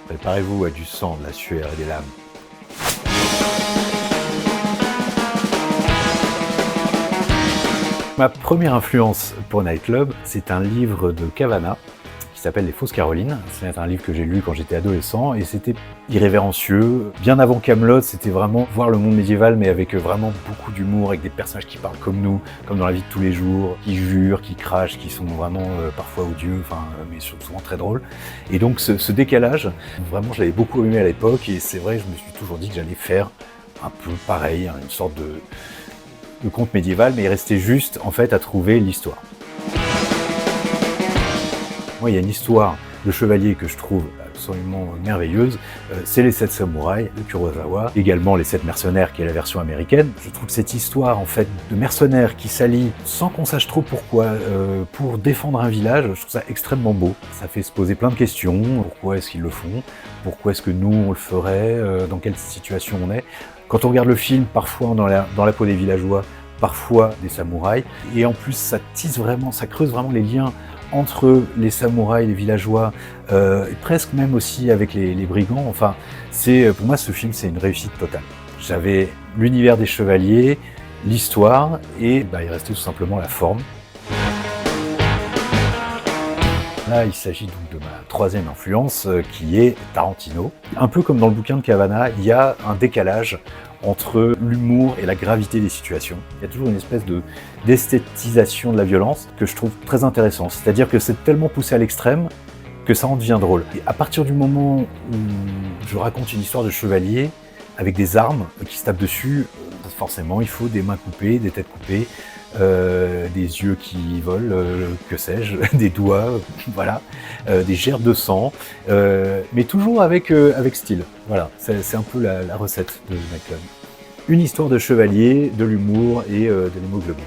Préparez-vous à du sang, de la sueur et des larmes. Ma première influence pour Night Club, c'est un livre de Kavanagh qui s'appelle Les Fausses Carolines. C'est un livre que j'ai lu quand j'étais adolescent et c'était irrévérencieux. Bien avant Kaamelott, c'était vraiment voir le monde médiéval mais avec vraiment beaucoup d'humour, avec des personnages qui parlent comme nous, comme dans la vie de tous les jours, qui jurent, qui crachent, qui sont vraiment parfois odieux, mais souvent très drôles. Et donc ce décalage, vraiment je l'avais beaucoup aimé à l'époque et c'est vrai, je me suis toujours dit que j'allais faire un peu pareil, une sorte de conte médiéval, mais il restait juste en fait à trouver l'histoire. Moi, il y a une histoire de chevalier que je trouve absolument merveilleuse, c'est les 7 samouraïs de Kurosawa, également les 7 mercenaires qui est la version américaine. Je trouve que cette histoire en fait de mercenaires qui s'allient sans qu'on sache trop pourquoi pour défendre un village, je trouve ça extrêmement beau. Ça fait se poser plein de questions, pourquoi est-ce qu'ils le font, pourquoi est-ce que nous on le ferait, dans quelle situation on est. Quand on regarde le film, parfois dans la peau des villageois, parfois des samouraïs, et en plus ça tisse vraiment, ça creuse vraiment les liens entre les samouraïs, les villageois, et presque même aussi avec les brigands. Enfin, pour moi ce film c'est une réussite totale. J'avais l'univers des chevaliers, l'histoire, et il restait tout simplement la forme. Là, il s'agit donc de ma troisième influence, qui est Tarantino. Un peu comme dans le bouquin de Kavanagh, il y a un décalage entre l'humour et la gravité des situations. Il y a toujours une espèce d'esthétisation de la violence que je trouve très intéressant. C'est-à-dire que c'est tellement poussé à l'extrême que ça en devient drôle. Et à partir du moment où je raconte une histoire de chevalier avec des armes qui se tapent dessus, forcément il faut des mains coupées, des têtes coupées, des yeux qui volent, que sais-je, des doigts, voilà, des gerbes de sang, mais toujours avec style. Voilà, c'est un peu la recette de Night Club. Une histoire de chevalier, de l'humour et de l'hémoglobine.